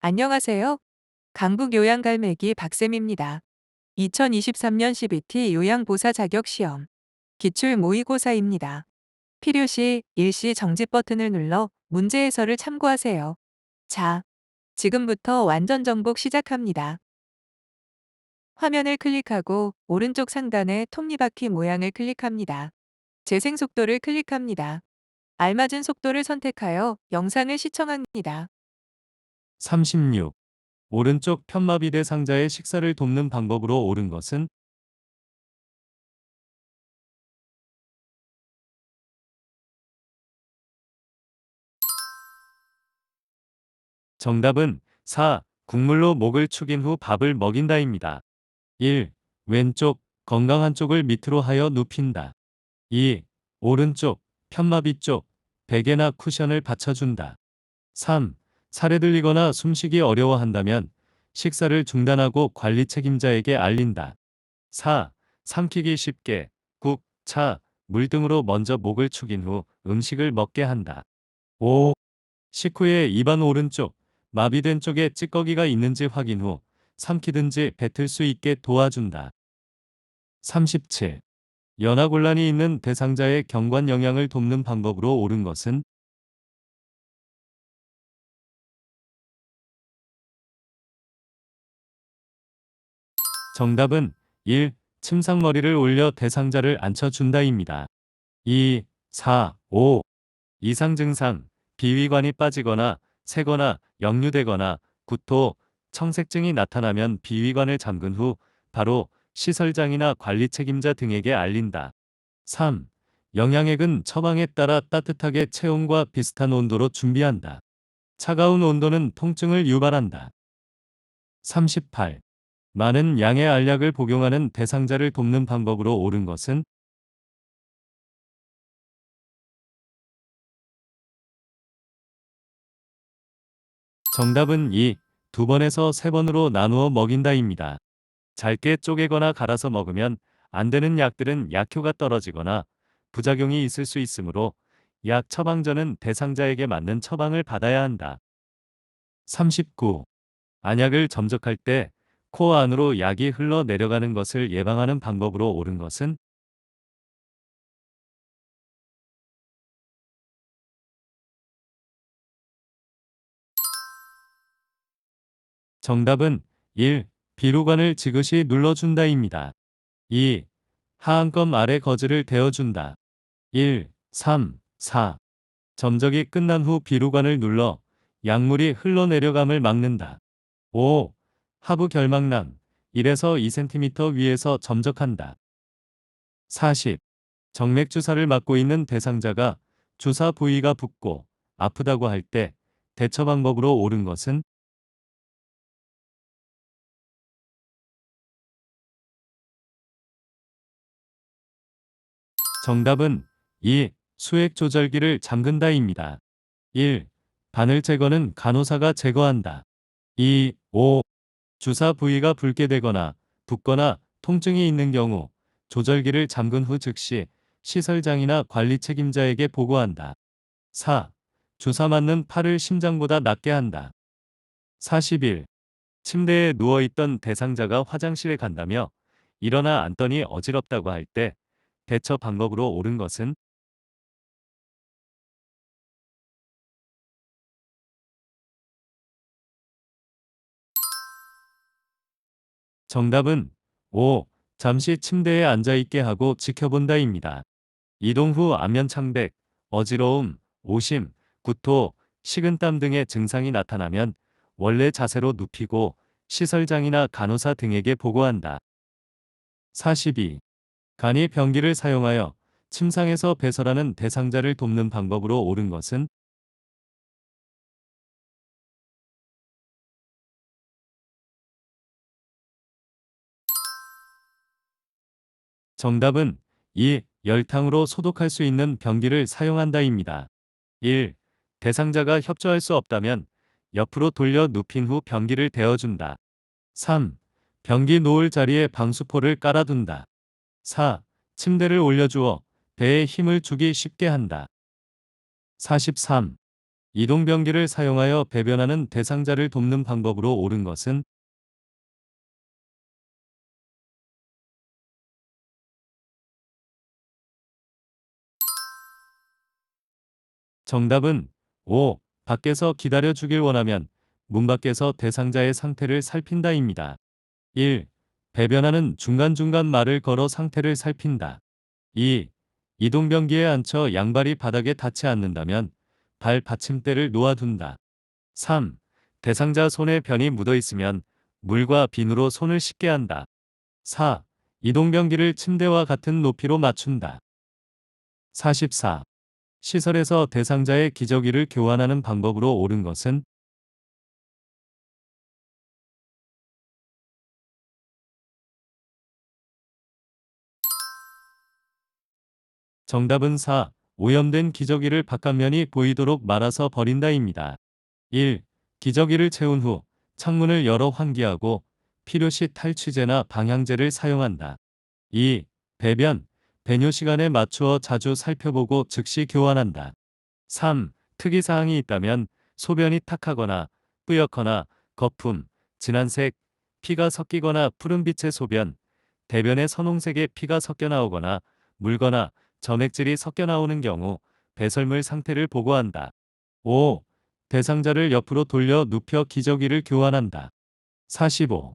안녕하세요. 강북 요양갈매기 박쌤입니다. 2023년 CBT 요양보사 자격시험 기출 모의고사입니다. 필요시 일시 정지 버튼을 눌러 문제 해설을 참고하세요. 자, 지금부터 완전 정복 시작합니다. 화면을 클릭하고 오른쪽 상단의 톱니바퀴 모양을 클릭합니다. 재생 속도를 클릭합니다. 알맞은 속도를 선택하여 영상을 시청합니다. 36. 오른쪽 편마비대 상자의 식사를 돕는 방법으로 옳은 것은? 정답은 4. 국물로 목을 축인 후 밥을 먹인다입니다. 1. 왼쪽, 건강한 쪽을 밑으로 하여 눕힌다. 2. 오른쪽, 편마비 쪽, 베개나 쿠션을 받쳐준다. 3. 살에 들리거나 숨쉬기 어려워한다면 식사를 중단하고 관리 책임자에게 알린다. 4. 삼키기 쉽게 국, 차, 물 등으로 먼저 목을 축인 후 음식을 먹게 한다. 5. 식후에 입안 오른쪽, 마비된 쪽에 찌꺼기가 있는지 확인 후 삼키든지 뱉을 수 있게 도와준다. 37. 연하곤란이 있는 대상자의 경관 영양을 돕는 방법으로 옳은 것은? 정답은 1. 침상머리를 올려 대상자를 앉혀준다입니다. 2, 4, 5. 이상 증상, 비위관이 빠지거나 새거나 역류되거나 구토, 청색증이 나타나면 비위관을 잠근 후 바로 시설장이나 관리 책임자 등에게 알린다. 3. 영양액은 처방에 따라 따뜻하게 체온과 비슷한 온도로 준비한다. 차가운 온도는 통증을 유발한다. 38. 많은 양의 알약을 복용하는 대상자를 돕는 방법으로 옳은 것은? 정답은 2. 2번에서 3번으로 나누어 먹인다입니다. 잘게 쪼개거나 갈아서 먹으면 안 되는 약들은 약효가 떨어지거나 부작용이 있을 수 있으므로 약 처방 전은 대상자에게 맞는 처방을 받아야 한다. 39. 안약을 점적할 때 코 안으로 약이 흘러 내려가는 것을 예방하는 방법으로 옳은 것은? 정답은 1. 비루관을 지그시 눌러준다입니다. 2. 하안검 아래 거즈를 대어준다. 1, 3, 4. 점적이 끝난 후 비루관을 눌러 약물이 흘러내려감을 막는다. 5. 하부 결막낭 1에서 2cm 위에서 점적한다. 40. 정맥 주사를 맞고 있는 대상자가 주사 부위가 붓고 아프다고 할 때 대처 방법으로 옳은 것은? 정답은 2. 수액 조절기를 잠근다입니다. 1. 바늘 제거는 간호사가 제거한다. 2, 5. 주사 부위가 붉게 되거나 붓거나 통증이 있는 경우 조절기를 잠근 후 즉시 시설장이나 관리 책임자에게 보고한다. 4. 주사 맞는 팔을 심장보다 낮게 한다. 41. 침대에 누워있던 대상자가 화장실에 간다며 일어나 앉더니 어지럽다고 할 때 대처 방법으로 옳은 것은? 정답은 5. 잠시 침대에 앉아있게 하고 지켜본다입니다. 이동 후 안면 창백, 어지러움, 오심, 구토, 식은땀 등의 증상이 나타나면 원래 자세로 눕히고 시설장이나 간호사 등에게 보고한다. 42. 간이 변기를 사용하여 침상에서 배설하는 대상자를 돕는 방법으로 옳은 것은? 정답은 2. 열탕으로 소독할 수 있는 변기를 사용한다입니다. 1. 대상자가 협조할 수 없다면 옆으로 돌려 눕힌 후 변기를 대어준다. 3. 변기 놓을 자리에 방수포를 깔아둔다. 4. 침대를 올려주어 배에 힘을 주기 쉽게 한다. 43. 이동변기를 사용하여 배변하는 대상자를 돕는 방법으로 옳은 것은 정답은 5. 밖에서 기다려 주길 원하면 문 밖에서 대상자의 상태를 살핀다입니다. 1. 배변하는 중간중간 말을 걸어 상태를 살핀다. 2. 이동변기에 앉혀 양발이 바닥에 닿지 않는다면 발 받침대를 놓아둔다. 3. 대상자 손에 변이 묻어 있으면 물과 비누로 손을 씻게 한다. 4. 이동변기를 침대와 같은 높이로 맞춘다. 44. 시설에서 대상자의 기저귀를 교환하는 방법으로 옳은 것은 정답은 4. 오염된 기저귀를 바깥면이 보이도록 말아서 버린다입니다. 1. 기저귀를 채운 후 창문을 열어 환기하고 필요시 탈취제나 방향제를 사용한다. 2. 배변, 배뇨 시간에 맞추어 자주 살펴보고 즉시 교환한다. 3. 특이사항이 있다면 소변이 탁하거나 뿌옇거나 거품, 진한색, 피가 섞이거나 푸른빛의 소변, 대변에 선홍색의 피가 섞여 나오거나 물거나 점액질이 섞여 나오는 경우 배설물 상태를 보고한다. 5. 대상자를 옆으로 돌려 눕혀 기저귀를 교환한다. 45.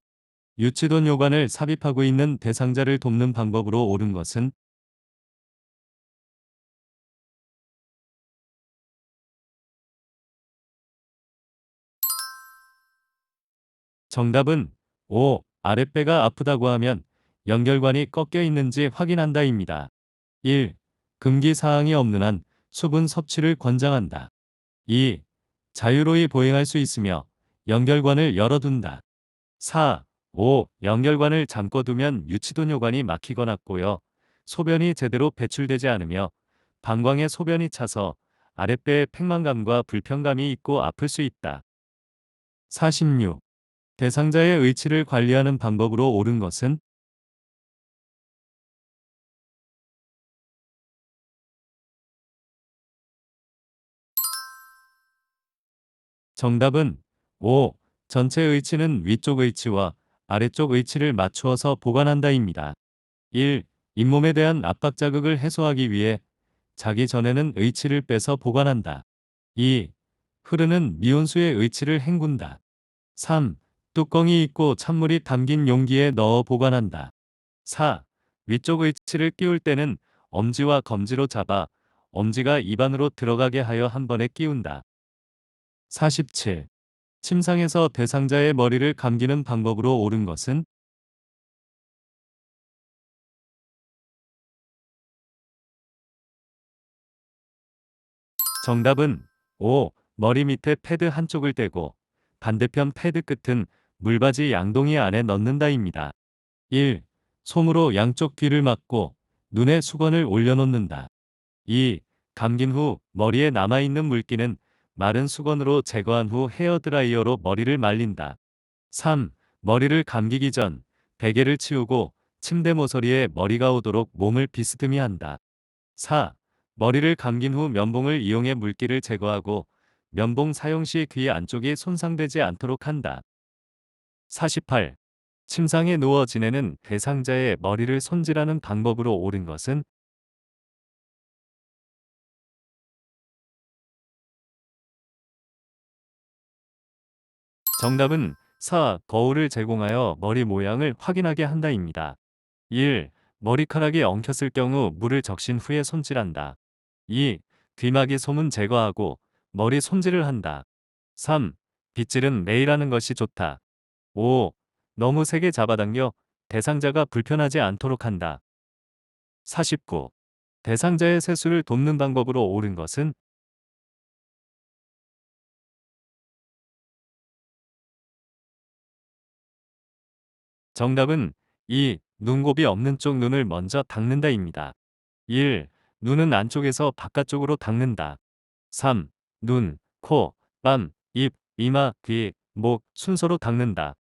유치돈 요관을 삽입하고 있는 대상자를 돕는 방법으로 옳은 것은 정답은 5. 아랫배가 아프다고 하면 연결관이 꺾여 있는지 확인한다입니다. 1. 금기 사항이 없는 한 수분 섭취를 권장한다. 2. 자유로이 보행할 수 있으며 연결관을 열어둔다. 4. 5. 연결관을 잠궈두면 유치돈 요관이 막히거나 꼬여 소변이 제대로 배출되지 않으며 방광에 소변이 차서 아랫배에 팽만감과 불편감이 있고 아플 수 있다. 46. 대상자의 의치를 관리하는 방법으로 옳은 것은 정답은 5. 전체 의치는 위쪽 의치와 아래쪽 의치를 맞추어서 보관한다입니다. 1. 잇몸에 대한 압박 자극을 해소하기 위해 자기 전에는 의치를 빼서 보관한다. 2. 흐르는 미온수의 의치를 헹군다. 3. 뚜껑이 있고 찬물이 담긴 용기에 넣어 보관한다. 4. 위쪽 의치를 끼울 때는 엄지와 검지로 잡아 엄지가 입안으로 들어가게 하여 한 번에 끼운다. 47. 침상에서 대상자의 머리를 감기는 방법으로 옳은 것은 정답은 5. 머리 밑에 패드 한쪽을 떼고 반대편 패드 끝은 물바지 양동이 안에 넣는다입니다. 1. 솜으로 양쪽 귀를 막고 눈에 수건을 올려놓는다. 2. 감긴 후 머리에 남아있는 물기는 마른 수건으로 제거한 후 헤어드라이어로 머리를 말린다. 3. 머리를 감기기 전 베개를 치우고 침대 모서리에 머리가 오도록 몸을 비스듬히 한다. 4. 머리를 감긴 후 면봉을 이용해 물기를 제거하고 면봉 사용 시 귀 안쪽이 손상되지 않도록 한다. 48. 침상에 누워 지내는 대상자의 머리를 손질하는 방법으로 옳은 것은 정답은 4. 거울을 제공하여 머리 모양을 확인하게 한다입니다. 1. 머리카락이 엉켰을 경우 물을 적신 후에 손질한다. 2. 귀마개 솜은 제거하고 머리 손질을 한다. 3. 빗질은 매일 하는 것이 좋다. 5. 너무 세게 잡아당겨 대상자가 불편하지 않도록 한다. 49. 대상자의 세수를 돕는 방법으로 옳은 것은 정답은 2. 눈곱이 없는 쪽 눈을 먼저 닦는다입니다. 1. 눈은 안쪽에서 바깥쪽으로 닦는다. 3. 눈, 코, 뺨, 입, 이마, 귀, 목 순서로 닦는다.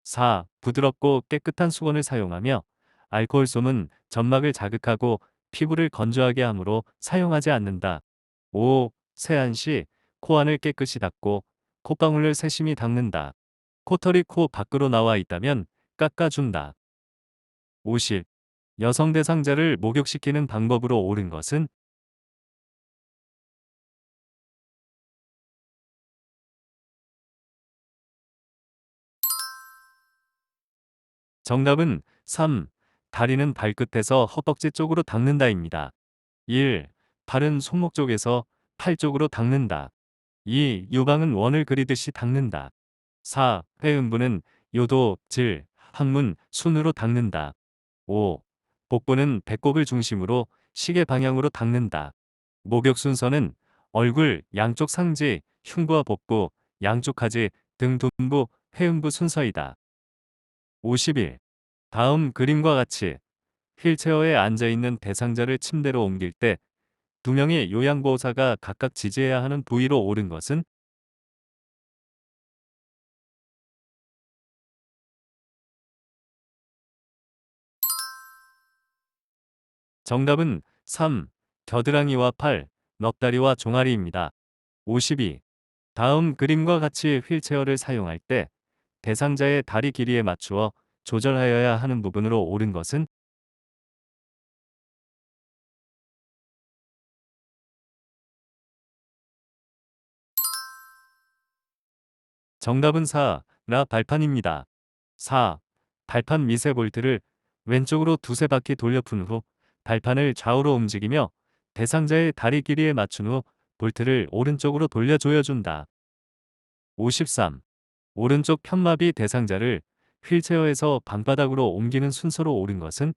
4. 부드럽고 깨끗한 수건을 사용하며 알코올솜은 점막을 자극하고 피부를 건조하게 하므로 사용하지 않는다. 5. 세안 시 코안을 깨끗이 닦고 콧방울을 세심히 닦는다. 코털이 코 밖으로 나와 있다면 깎아준다. 50. 여성 대상자를 목욕시키는 방법으로 옳은 것은? 정답은 3. 다리는 발끝에서 허벅지 쪽으로 닦는다입니다. 1. 발은 손목 쪽에서 팔 쪽으로 닦는다. 2. 유방은 원을 그리듯이 닦는다. 4. 회음부는 요도, 질, 항문, 순으로 닦는다. 5. 복부는 배꼽을 중심으로 시계 방향으로 닦는다. 목욕 순서는 얼굴, 양쪽 상지, 흉부와 복부, 양쪽 하지, 등 둔부, 회음부 순서이다. 51. 다음 그림과 같이 휠체어에 앉아있는 대상자를 침대로 옮길 때 두 명의 요양보호사가 각각 지지해야 하는 부위로 옳은 것은? 정답은 3. 겨드랑이와 팔, 넙다리와 종아리입니다. 52. 다음 그림과 같이 휠체어를 사용할 때 대상자의 다리 길이에 맞추어 조절하여야 하는 부분으로 옳은 것은? 정답은 4. 라 발판입니다. 4. 발판 미세 볼트를 왼쪽으로 두세 바퀴 돌려 푼 후 발판을 좌우로 움직이며 대상자의 다리 길이에 맞춘 후 볼트를 오른쪽으로 돌려 조여준다. 53. 오른쪽 편마비 대상자를 휠체어에서 방바닥으로 옮기는 순서로 옳은 것은?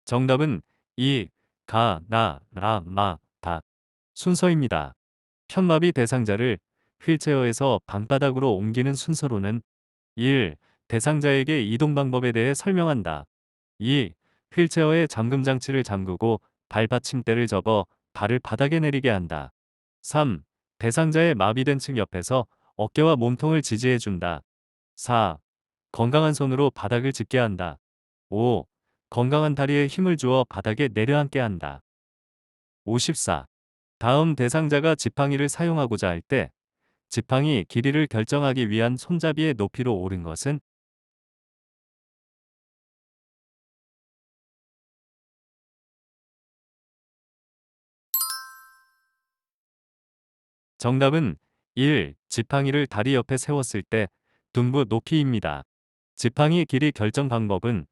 정답은 2. 가, 나, 라, 마, 다 순서입니다. 편마비 대상자를 휠체어에서 방바닥으로 옮기는 순서로는 1. 대상자에게 이동 방법에 대해 설명한다. 2. 휠체어의 잠금 장치를 잠그고 발 받침대를 접어 발을 바닥에 내리게 한다. 3. 대상자의 마비된 층 옆에서 어깨와 몸통을 지지해 준다. 4. 건강한 손으로 바닥을 짚게 한다. 5. 건강한 다리에 힘을 주어 바닥에 내려앉게 한다. 54. 다음 대상자가 지팡이를 사용하고자 할 때 지팡이 길이를 결정하기 위한 손잡이의 높이로 옳은 것은? 정답은 1. 지팡이를 다리 옆에 세웠을 때 둔부 높이입니다. 지팡이 길이 결정 방법은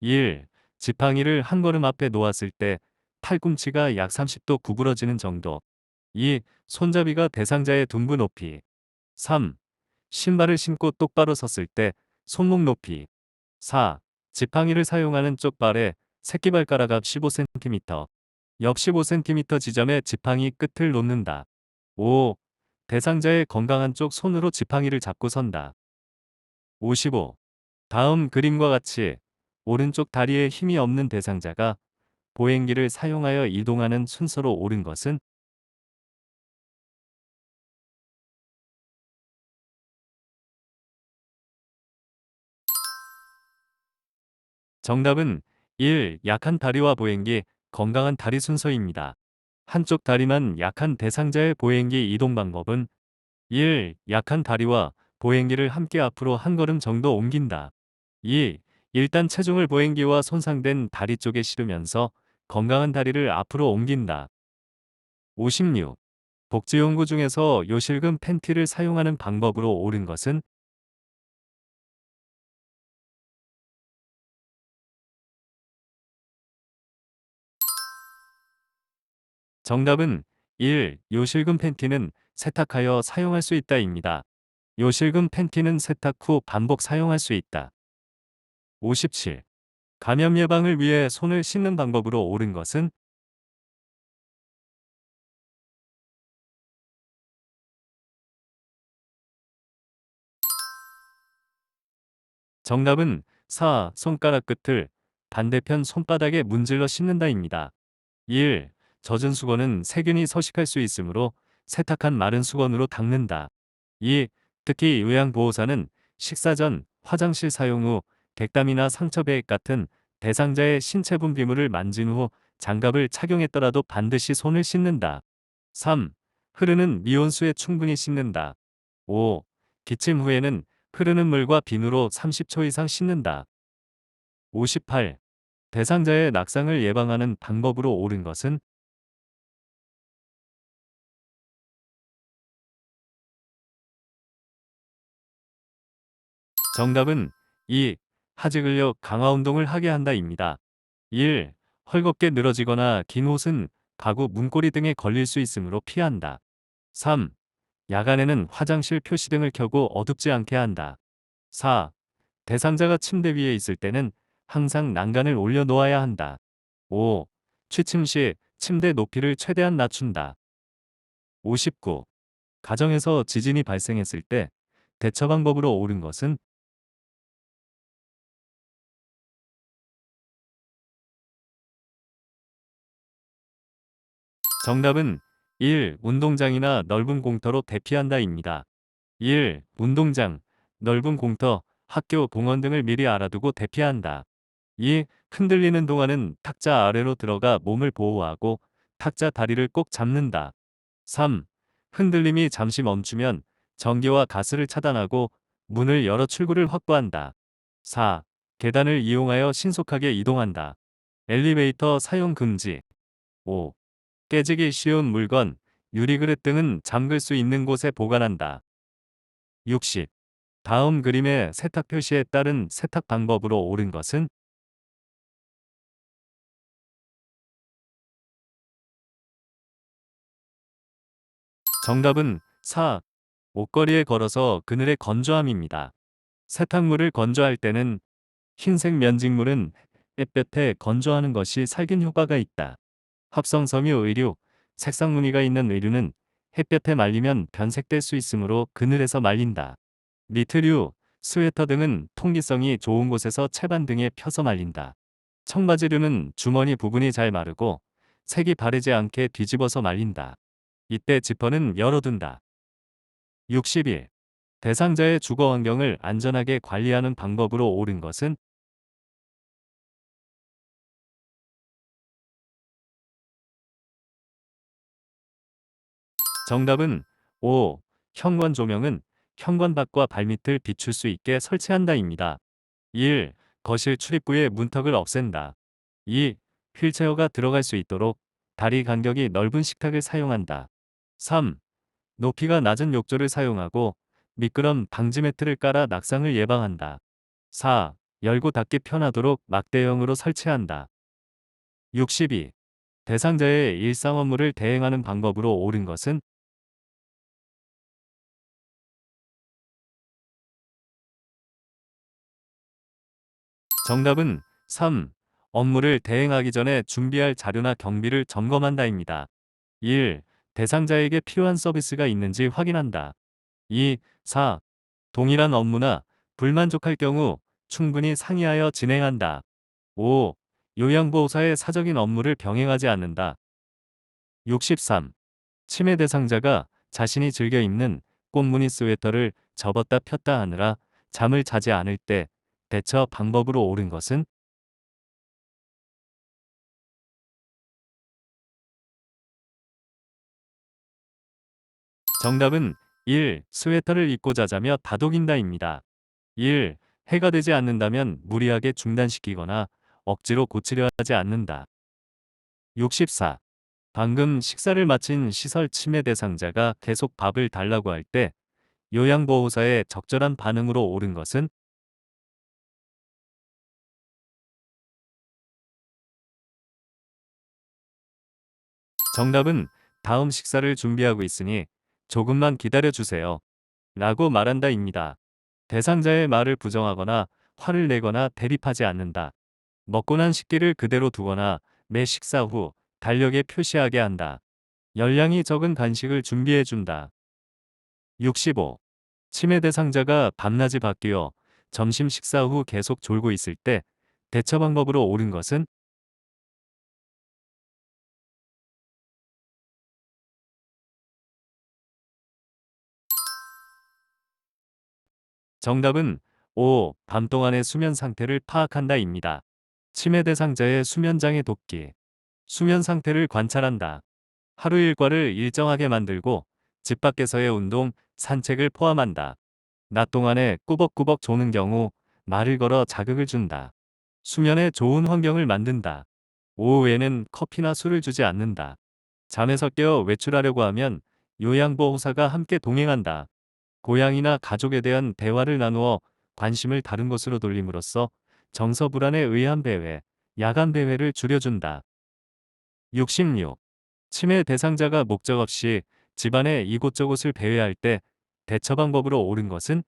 1. 지팡이를 한 걸음 앞에 놓았을 때 팔꿈치가 약 30도 구부러지는 정도. 2. 손잡이가 대상자의 둔부 높이. 3. 신발을 신고 똑바로 섰을 때 손목 높이. 4. 지팡이를 사용하는 쪽 발에 새끼발가락 앞 15cm, 옆 15cm 지점에 지팡이 끝을 놓는다. 5. 대상자의 건강한 쪽 손으로 지팡이를 잡고 선다. 55. 다음 그림과 같이 오른쪽 다리에 힘이 없는 대상자가 보행기를 사용하여 이동하는 순서로 옳은 것은? 정답은 1. 약한 다리와 보행기, 건강한 다리 순서입니다. 한쪽 다리만 약한 대상자의 보행기 이동 방법은 1. 약한 다리와 보행기를 함께 앞으로 한 걸음 정도 옮긴다. 2. 일단 체중을 보행기와 손상된 다리 쪽에 실으면서 건강한 다리를 앞으로 옮긴다. 56. 복지용구 중에서 요실금 팬티를 사용하는 방법으로 옳은 것은? 정답은 1. 요실금 팬티는 세탁하여 사용할 수 있다입니다. 요실금 팬티는 세탁 후 반복 사용할 수 있다. 57. 감염 예방을 위해 손을 씻는 방법으로 옳은 것은? 정답은 4. 손가락 끝을 반대편 손바닥에 문질러 씻는다입니다. 1. 젖은 수건은 세균이 서식할 수 있으므로 세탁한 마른 수건으로 닦는다. 2. 특히 요양보호사는 식사 전, 화장실 사용 후, 객담이나 상처 배액 같은 대상자의 신체 분비물을 만진 후 장갑을 착용했더라도 반드시 손을 씻는다. 3. 흐르는 미온수에 충분히 씻는다. 5. 기침 후에는 흐르는 물과 비누로 30초 이상 씻는다. 58. 대상자의 낙상을 예방하는 방법으로 옳은 것은 정답은 2. 하지 근력 강화 운동을 하게 한다입니다. 1. 헐겁게 늘어지거나 긴 옷은 가구 문고리 등에 걸릴 수 있으므로 피한다. 3. 야간에는 화장실 표시등을 켜고 어둡지 않게 한다. 4. 대상자가 침대 위에 있을 때는 항상 난간을 올려놓아야 한다. 5. 취침 시 침대 높이를 최대한 낮춘다. 59. 가정에서 지진이 발생했을 때 대처 방법으로 옳은 것은 정답은 1. 운동장이나 넓은 공터로 대피한다입니다. 1. 운동장, 넓은 공터, 학교, 공원 등을 미리 알아두고 대피한다. 2. 흔들리는 동안은 탁자 아래로 들어가 몸을 보호하고 탁자 다리를 꼭 잡는다. 3. 흔들림이 잠시 멈추면 전기와 가스를 차단하고 문을 열어 출구를 확보한다. 4. 계단을 이용하여 신속하게 이동한다. 엘리베이터 사용 금지. 5. 깨지기 쉬운 물건, 유리그릇 등은 잠글 수 있는 곳에 보관한다. 60. 다음 그림의 세탁 표시에 따른 세탁 방법으로 옳은 것은 정답은 4. 옷걸이에 걸어서 그늘에 건조함입니다. 세탁물을 건조할 때는 흰색 면직물은 햇볕에 건조하는 것이 살균 효과가 있다. 합성 섬유 의류, 색상 무늬가 있는 의류는 햇볕에 말리면 변색될 수 있으므로 그늘에서 말린다. 니트류, 스웨터 등은 통기성이 좋은 곳에서 채반 등에 펴서 말린다. 청바지류는 주머니 부분이 잘 마르고 색이 바르지 않게 뒤집어서 말린다. 이때 지퍼는 열어둔다. 60일. 대상자의 주거 환경을 안전하게 관리하는 방법으로 옳은 것은 정답은 5. 현관 조명은 현관 밖과 발밑을 비출 수 있게 설치한다입니다. 1. 거실 출입구의 문턱을 없앤다. 2. 휠체어가 들어갈 수 있도록 다리 간격이 넓은 식탁을 사용한다. 3. 높이가 낮은 욕조를 사용하고 미끄럼 방지 매트를 깔아 낙상을 예방한다. 4. 열고 닫기 편하도록 막대형으로 설치한다. 62. 대상자의 일상 업무를 대행하는 방법으로 옳은 것은 정답은 3. 업무를 대행하기 전에 준비할 자료나 경비를 점검한다입니다. 1. 대상자에게 필요한 서비스가 있는지 확인한다. 2. 4. 동일한 업무나 불만족할 경우 충분히 상의하여 진행한다. 5. 요양보호사의 사적인 업무를 병행하지 않는다. 63. 치매 대상자가 자신이 즐겨 입는 꽃무늬 스웨터를 접었다 폈다 하느라 잠을 자지 않을 때 대처 방법으로 옳은 것은 정답은 1. 스웨터를 입고 자자며 다독인다입니다. 1. 해가 되지 않는다면 무리하게 중단시키거나 억지로 고치려 하지 않는다. 64. 방금 식사를 마친 시설 치매 대상자가 계속 밥을 달라고 할 때 요양보호사의 적절한 반응으로 옳은 것은 정답은 다음 식사를 준비하고 있으니 조금만 기다려 주세요. 라고 말한다입니다. 대상자의 말을 부정하거나 화를 내거나 대립하지 않는다. 먹고 난 식기를 그대로 두거나 매 식사 후 달력에 표시하게 한다. 열량이 적은 간식을 준비해 준다. 65. 치매 대상자가 밤낮이 바뀌어 점심 식사 후 계속 졸고 있을 때 대처 방법으로 옳은 것은 정답은 5. 밤 동안의 수면 상태를 파악한다입니다. 치매 대상자의 수면장애 돕기. 수면 상태를 관찰한다. 하루 일과를 일정하게 만들고 집 밖에서의 운동, 산책을 포함한다. 낮 동안에 꾸벅꾸벅 조는 경우 말을 걸어 자극을 준다. 수면에 좋은 환경을 만든다. 오후에는 커피나 술을 주지 않는다. 잠에서 깨어 외출하려고 하면 요양보호사가 함께 동행한다. 고양이나 가족에 대한 대화를 나누어 관심을 다른 곳으로 돌림으로써 정서 불안에 의한 배회, 야간 배회를 줄여준다. 66. 치매 대상자가 목적 없이 집안의 이곳저곳을 배회할 때 대처 방법으로 옳은 것은?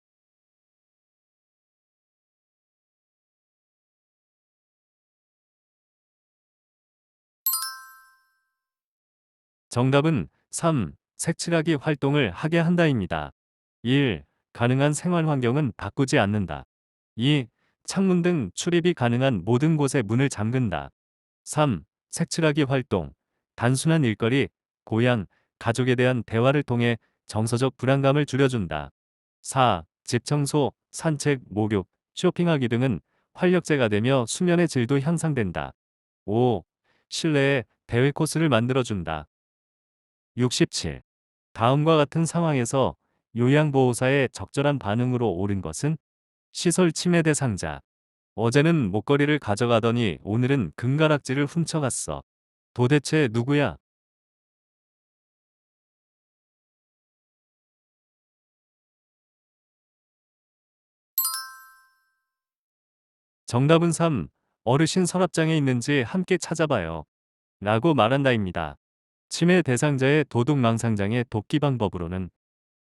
정답은 3. 색칠하기 활동을 하게 한다입니다. 1. 가능한 생활 환경은 바꾸지 않는다. 2. 창문 등 출입이 가능한 모든 곳에 문을 잠근다. 3. 색칠하기 활동. 단순한 일거리, 고향, 가족에 대한 대화를 통해 정서적 불안감을 줄여준다. 4. 집 청소, 산책, 목욕, 쇼핑하기 등은 활력제가 되며 수면의 질도 향상된다. 5. 실내에 대회 코스를 만들어준다. 67. 다음과 같은 상황에서 요양보호사의 적절한 반응으로 옳은 것은? 시설 침해 대상자. 어제는 목걸이를 가져가더니 오늘은 금가락지를 훔쳐갔어. 도대체 누구야? 정답은 3. 어르신 서랍장에 있는지 함께 찾아봐요. 라고 말한다입니다. 치매 대상자의 도둑망상장애 돕기 방법으로는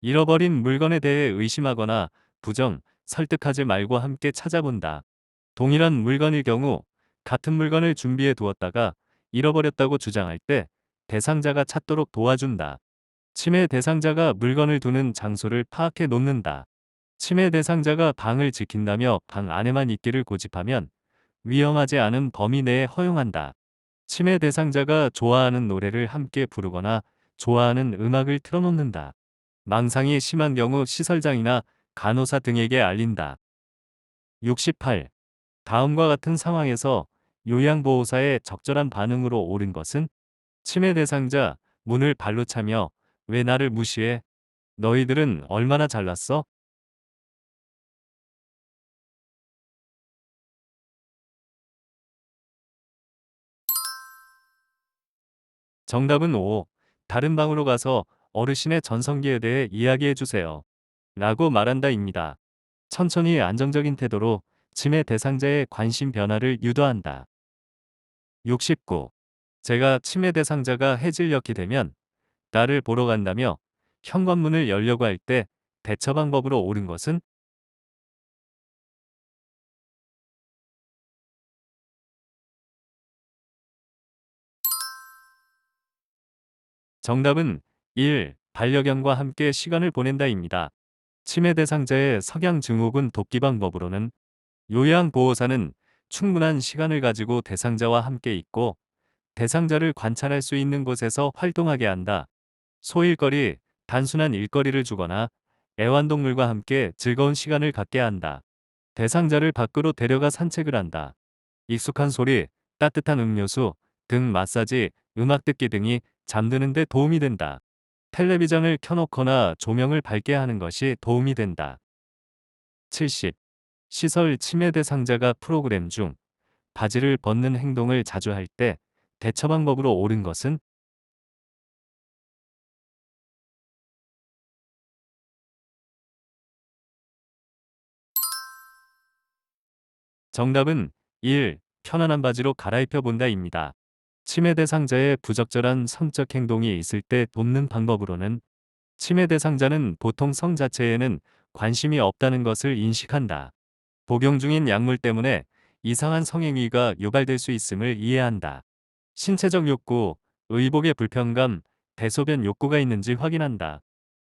잃어버린 물건에 대해 의심하거나 부정, 설득하지 말고 함께 찾아본다. 동일한 물건일 경우 같은 물건을 준비해 두었다가 잃어버렸다고 주장할 때 대상자가 찾도록 도와준다. 치매 대상자가 물건을 두는 장소를 파악해 놓는다. 치매 대상자가 방을 지킨다며 방 안에만 있기를 고집하면 위험하지 않은 범위 내에 허용한다. 치매 대상자가 좋아하는 노래를 함께 부르거나 좋아하는 음악을 틀어놓는다. 망상이 심한 경우 시설장이나 간호사 등에게 알린다. 68. 다음과 같은 상황에서 요양보호사의 적절한 반응으로 옳은 것은? 치매 대상자, 문을 발로 차며 왜 나를 무시해? 너희들은 얼마나 잘났어? 정답은 5. 다른 방으로 가서 어르신의 전성기에 대해 이야기해 주세요. 라고 말한다입니다. 천천히 안정적인 태도로 치매 대상자의 관심 변화를 유도한다. 69. 제가 치매 대상자가 해질녘이 되면 나를 보러 간다며 현관문을 열려고 할 때 대처 방법으로 옳은 것은? 정답은 1. 반려견과 함께 시간을 보낸다입니다. 치매 대상자의 석양 증후군 돕기 방법으로는 요양보호사는 충분한 시간을 가지고 대상자와 함께 있고 대상자를 관찰할 수 있는 곳에서 활동하게 한다. 소일거리, 단순한 일거리를 주거나 애완동물과 함께 즐거운 시간을 갖게 한다. 대상자를 밖으로 데려가 산책을 한다. 익숙한 소리, 따뜻한 음료수, 등 마사지, 음악 듣기 등이 잠드는 데 도움이 된다. 텔레비전을 켜놓거나 조명을 밝게 하는 것이 도움이 된다. 70. 시설 치매 대상자가 프로그램 중 바지를 벗는 행동을 자주 할 때 대처 방법으로 옳은 것은? 정답은 1. 편안한 바지로 갈아입혀 본다입니다. 치매 대상자의 부적절한 성적 행동이 있을 때 돕는 방법으로는 치매 대상자는 보통 성 자체에는 관심이 없다는 것을 인식한다. 복용 중인 약물 때문에 이상한 성행위가 유발될 수 있음을 이해한다. 신체적 욕구, 의복의 불편감, 대소변 욕구가 있는지 확인한다.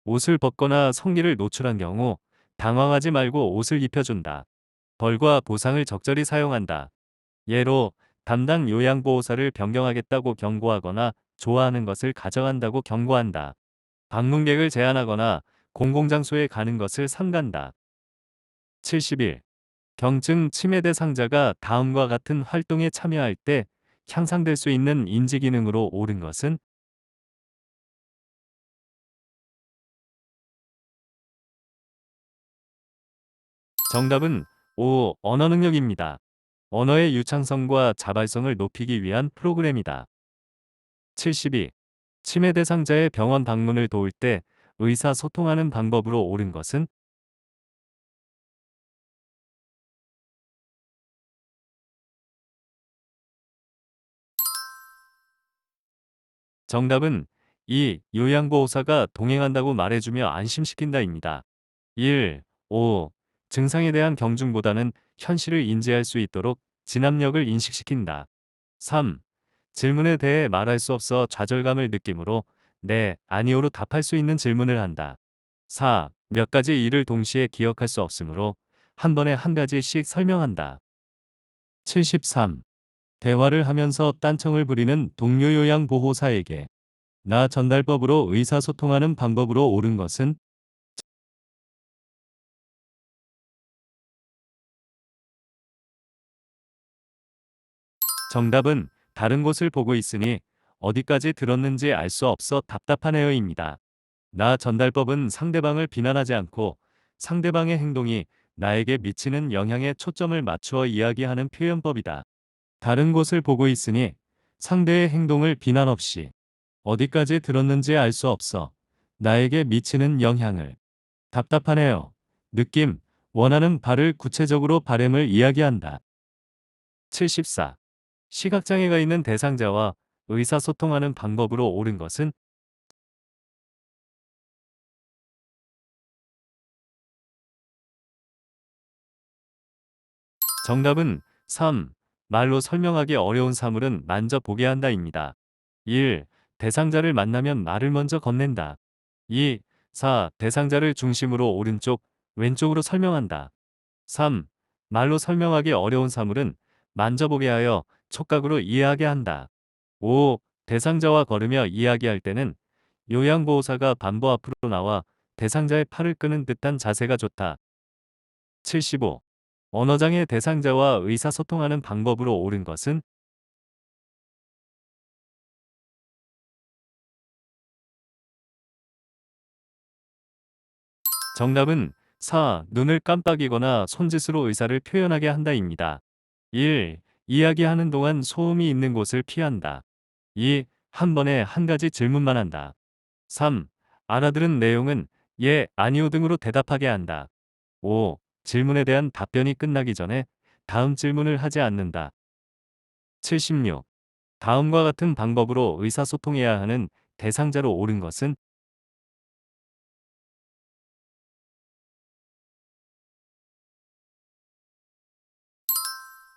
옷을 벗거나 성기를 노출한 경우 당황하지 말고 옷을 입혀준다. 벌과 보상을 적절히 사용한다. 예로 담당 요양보호사를 변경하겠다고 경고하거나 좋아하는 것을 가져간다고 경고한다. 방문객을 제한하거나 공공장소에 가는 것을 삼간다. 71. 경증 치매 대상자가 다음과 같은 활동에 참여할 때 향상될 수 있는 인지 기능으로 옳은 것은? 정답은 5. 언어 능력입니다. 언어의 유창성과 자발성을 높이기 위한 프로그램이다. 72. 치매 대상자의 병원 방문을 도울 때 의사소통하는 방법으로 옳은 것은? 정답은 2. 요양보호사가 동행한다고 말해주며 안심시킨다입니다. 1. 5. 증상에 대한 경중보다는 현실을 인지할 수 있도록 진압력을 인식시킨다. 3. 질문에 대해 말할 수 없어 좌절감을 느끼므로 네, 아니오로 답할 수 있는 질문을 한다. 4. 몇 가지 일을 동시에 기억할 수 없으므로 한 번에 한 가지씩 설명한다. 73. 대화를 하면서 딴청을 부리는 동료 요양보호사에게 나 전달법으로 의사소통하는 방법으로 옳은 것은? 정답은 다른 곳을 보고 있으니 어디까지 들었는지 알 수 없어 답답하네요입니다. 나 전달법은 상대방을 비난하지 않고 상대방의 행동이 나에게 미치는 영향에 초점을 맞추어 이야기하는 표현법이다. 다른 곳을 보고 있으니 상대의 행동을 비난 없이 어디까지 들었는지 알 수 없어 나에게 미치는 영향을 답답하네요. 느낌, 원하는 바를 구체적으로 바램을 이야기한다. 74. 시각장애가 있는 대상자와 의사소통하는 방법으로 옳은 것은? 정답은 3. 말로 설명하기 어려운 사물은 만져보게 한다입니다. 1. 대상자를 만나면 말을 먼저 건넨다. 2. 4. 대상자를 중심으로 오른쪽, 왼쪽으로 설명한다. 3. 말로 설명하기 어려운 사물은 만져보게 하여 촉각으로 이해하게 한다. 5. 대상자와 걸으며 이야기할 때는 요양보호사가 반보 앞으로 나와 대상자의 팔을 끄는 듯한 자세가 좋다. 75. 언어장애 대상자와 의사소통하는 방법으로 옳은 것은? 정답은 4. 눈을 깜빡이거나 손짓으로 의사를 표현하게 한다입니다. 1. 이야기하는 동안 소음이 있는 곳을 피한다. 2. 한 번에 한 가지 질문만 한다. 3. 알아들은 내용은 예, 아니오 등으로 대답하게 한다. 5. 질문에 대한 답변이 끝나기 전에 다음 질문을 하지 않는다. 76. 다음과 같은 방법으로 의사소통해야 하는 대상자로 옳은 것은?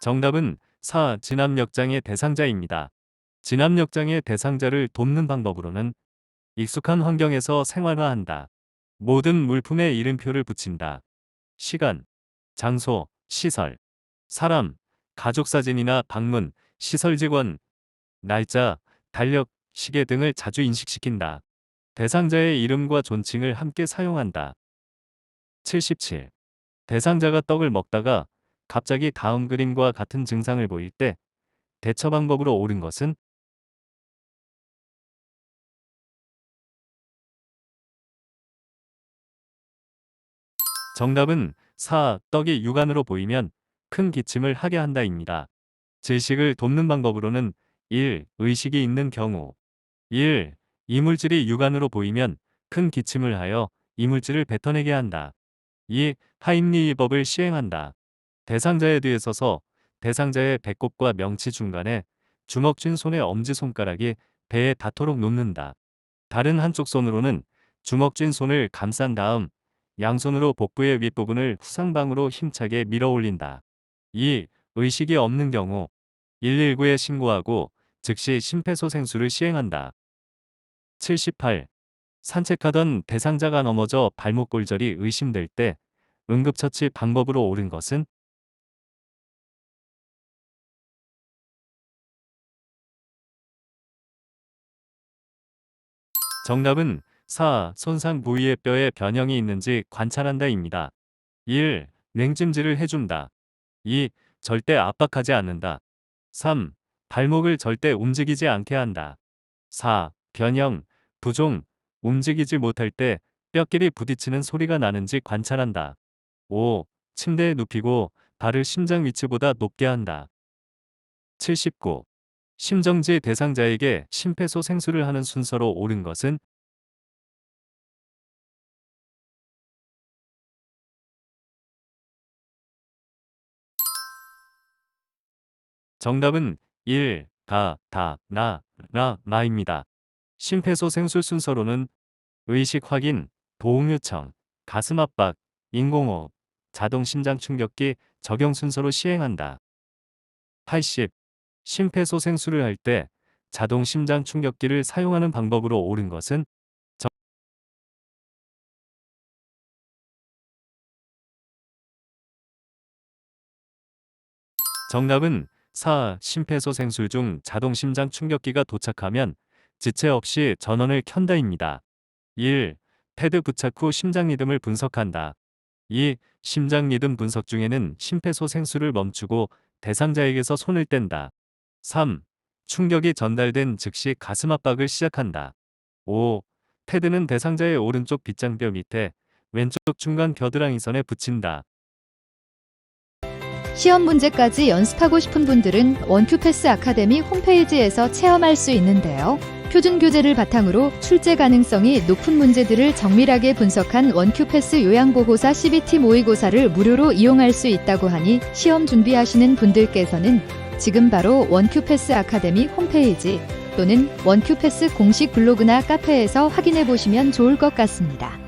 정답은 4. 진압력장애 대상자입니다. 진압력장애 대상자를 돕는 방법으로는 익숙한 환경에서 생활화한다. 모든 물품에 이름표를 붙인다. 시간, 장소, 시설, 사람, 가족사진이나 방문, 시설 직원, 날짜, 달력, 시계 등을 자주 인식시킨다. 대상자의 이름과 존칭을 함께 사용한다. 77. 대상자가 떡을 먹다가 갑자기 다음 그림과 같은 증상을 보일 때 대처 방법으로 옳은 것은? 정답은 4. 떡이 육안으로 보이면 큰 기침을 하게 한다입니다. 질식을 돕는 방법으로는 1. 의식이 있는 경우 1. 이물질이 육안으로 보이면 큰 기침을 하여 이물질을 뱉어내게 한다. 2. 하임리히법을 시행한다. 대상자의 뒤에 서서 대상자의 배꼽과 명치 중간에 주먹 쥔 손의 엄지손가락이 배에 닿도록 놓는다. 다른 한쪽 손으로는 주먹 쥔 손을 감싼 다음 양손으로 복부의 윗부분을 후상방으로 힘차게 밀어 올린다. 2. 의식이 없는 경우 119에 신고하고 즉시 심폐소생술을 시행한다. 78. 산책하던 대상자가 넘어져 발목 골절이 의심될 때 응급처치 방법으로 옳은 것은? 정답은 4. 손상 부위의 뼈에 변형이 있는지 관찰한다입니다. 1. 냉찜질을 해준다. 2. 절대 압박하지 않는다. 3. 발목을 절대 움직이지 않게 한다. 4. 변형, 부종, 움직이지 못할 때 뼈끼리 부딪히는 소리가 나는지 관찰한다. 5. 침대에 눕히고 발을 심장 위치보다 높게 한다. 79. 심정지 대상자에게 심폐소생술을 하는 순서로 옳은 것은 정답은 1. 나입니다. 심폐소생술 순서로는 의식 확인, 도움 요청, 가슴 압박, 인공호흡, 자동 심장 충격기 적용 순서로 시행한다. 80. 심폐소생술을 할 때 자동 심장 충격기를 사용하는 방법으로 옳은 것은 정답은 4. 심폐소생술 중 자동 심장 충격기가 도착하면 지체 없이 전원을 켠다입니다. 1. 패드 부착 후 심장 리듬을 분석한다. 2. 심장 리듬 분석 중에는 심폐소생술을 멈추고 대상자에게서 손을 뗀다. 3. 충격이 전달된 즉시 가슴 압박을 시작한다. 5. 패드는 대상자의 오른쪽 빗장뼈 밑에 왼쪽 중간 겨드랑이선에 붙인다. 시험 문제까지 연습하고 싶은 분들은 원큐패스 아카데미 홈페이지에서 체험할 수 있는데요. 표준 교재를 바탕으로 출제 가능성이 높은 문제들을 정밀하게 분석한 원큐패스 요양보고사 CBT 모의고사를 무료로 이용할 수 있다고 하니 시험 준비하시는 분들께서는 지금 바로 원큐패스 아카데미 홈페이지 또는 원큐패스 공식 블로그나 카페에서 확인해 보시면 좋을 것 같습니다.